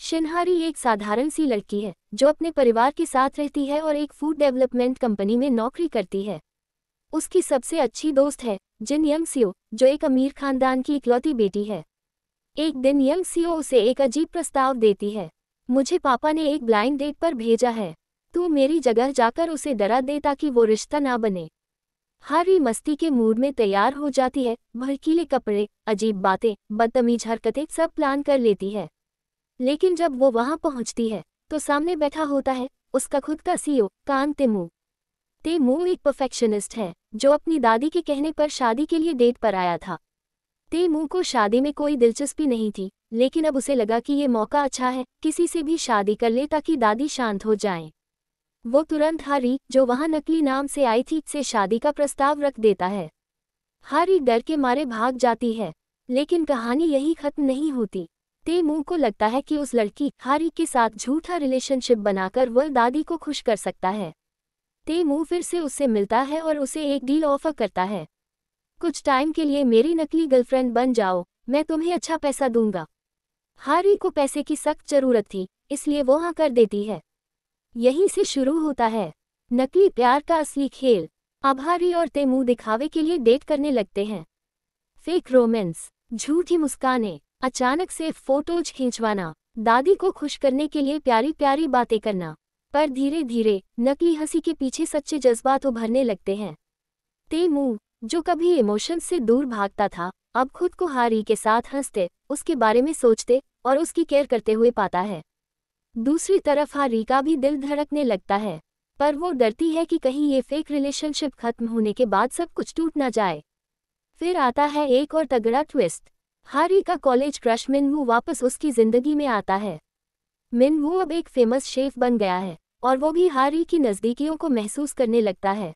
शिनहारी एक साधारण सी लड़की है जो अपने परिवार के साथ रहती है और एक फूड डेवलपमेंट कंपनी में नौकरी करती है। उसकी सबसे अच्छी दोस्त है जिन यंग सियो, जो एक अमीर खानदान की इकलौती बेटी है। एक दिन यंग सियो उसे एक अजीब प्रस्ताव देती है। मुझे पापा ने एक ब्लाइंड डेट पर भेजा है, तू मेरी जगह जाकर उसे डरा दे ताकि वो रिश्ता ना बने। हारी मस्ती के मूड में तैयार हो जाती है, भड़कीले कपड़े, अजीब बातें, बदतमीज हरकतें सब प्लान कर लेती है। लेकिन जब वो वहां पहुंचती है तो सामने बैठा होता है उसका खुद का सीईओ कान तेमू। तेमू एक परफेक्शनिस्ट है जो अपनी दादी के कहने पर शादी के लिए डेट पर आया था। तेमू को शादी में कोई दिलचस्पी नहीं थी, लेकिन अब उसे लगा कि ये मौका अच्छा है, किसी से भी शादी कर ले ताकि दादी शांत हो जाएं। वो तुरंत हारी, जो वहां नकली नाम से आई थी, से शादी का प्रस्ताव रख देता है। हारी डर के मारे भाग जाती है, लेकिन कहानी यही खत्म नहीं होती। तेमू को लगता है कि उस लड़की हारी के साथ झूठा रिलेशनशिप बनाकर वह दादी को खुश कर सकता है। तेमू फिर से उससे मिलता है और उसे एक डील ऑफर करता है। कुछ टाइम के लिए मेरी नकली गर्लफ्रेंड बन जाओ, मैं तुम्हें अच्छा पैसा दूंगा। हारी को पैसे की सख्त जरूरत थी, इसलिए वो हाँ कर देती है। यहीं से शुरू होता है नकली प्यार का असली खेल। अब हारी और तेमू दिखावे के लिए डेट करने लगते हैं। फेक रोमांस, झूठी मुस्कानें, अचानक से फोटोज खींचवाना, दादी को खुश करने के लिए प्यारी प्यारी बातें करना। पर धीरे धीरे नकली हंसी के पीछे सच्चे जज्बात उभरने लगते हैं। तेमू, जो कभी इमोशंस से दूर भागता था, अब खुद को हारी के साथ हंसते, उसके बारे में सोचते और उसकी केयर करते हुए पाता है। दूसरी तरफ हारी का भी दिल धड़कने लगता है, पर वो डरती है कि कहीं ये फेक रिलेशनशिप खत्म होने के बाद सब कुछ टूट ना जाए। फिर आता है एक और तगड़ा ट्विस्ट। हारी का कॉलेज क्रश मिनवू वापस उसकी जिंदगी में आता है। मिनवू अब एक फेमस शेफ बन गया है और वो भी हारी की नज़दीकियों को महसूस करने लगता है।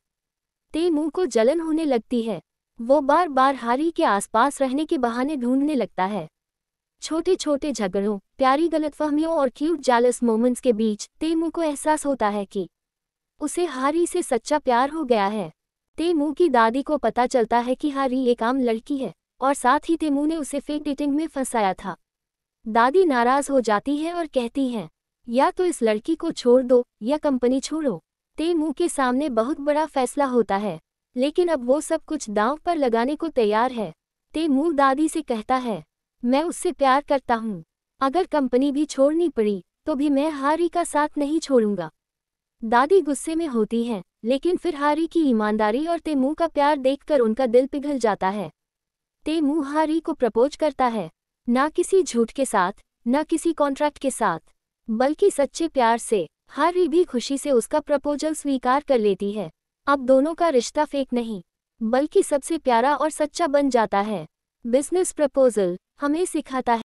तेमू को जलन होने लगती है। वो बार बार हारी के आसपास रहने के बहाने ढूंढने लगता है। छोटे छोटे झगड़ों, प्यारी गलतफहमियों और क्यूट जेलस मोमेंट्स के बीच तेमू को एहसास होता है कि उसे हारी से सच्चा प्यार हो गया है। तेमू की दादी को पता चलता है कि हारी एक आम लड़की है और साथ ही तेमू ने उसे फेक डेटिंग में फंसाया था। दादी नाराज हो जाती है और कहती हैं, या तो इस लड़की को छोड़ दो या कंपनी छोड़ो। तेमू के सामने बहुत बड़ा फैसला होता है, लेकिन अब वो सब कुछ दांव पर लगाने को तैयार है। तेमू दादी से कहता है, मैं उससे प्यार करता हूँ, अगर कंपनी भी छोड़नी पड़ी तो भी मैं हारी का साथ नहीं छोड़ूंगा। दादी गुस्से में होती हैं, लेकिन फिर हारी की ईमानदारी और तेमू का प्यार देखकर उनका दिल पिघल जाता है। तेमू हारी को प्रपोज करता है, ना किसी झूठ के साथ, ना किसी कॉन्ट्रैक्ट के साथ, बल्कि सच्चे प्यार से। हारी भी खुशी से उसका प्रपोजल स्वीकार कर लेती है। अब दोनों का रिश्ता फेक नहीं, बल्कि सबसे प्यारा और सच्चा बन जाता है। बिजनेस प्रपोजल हमें सिखाता है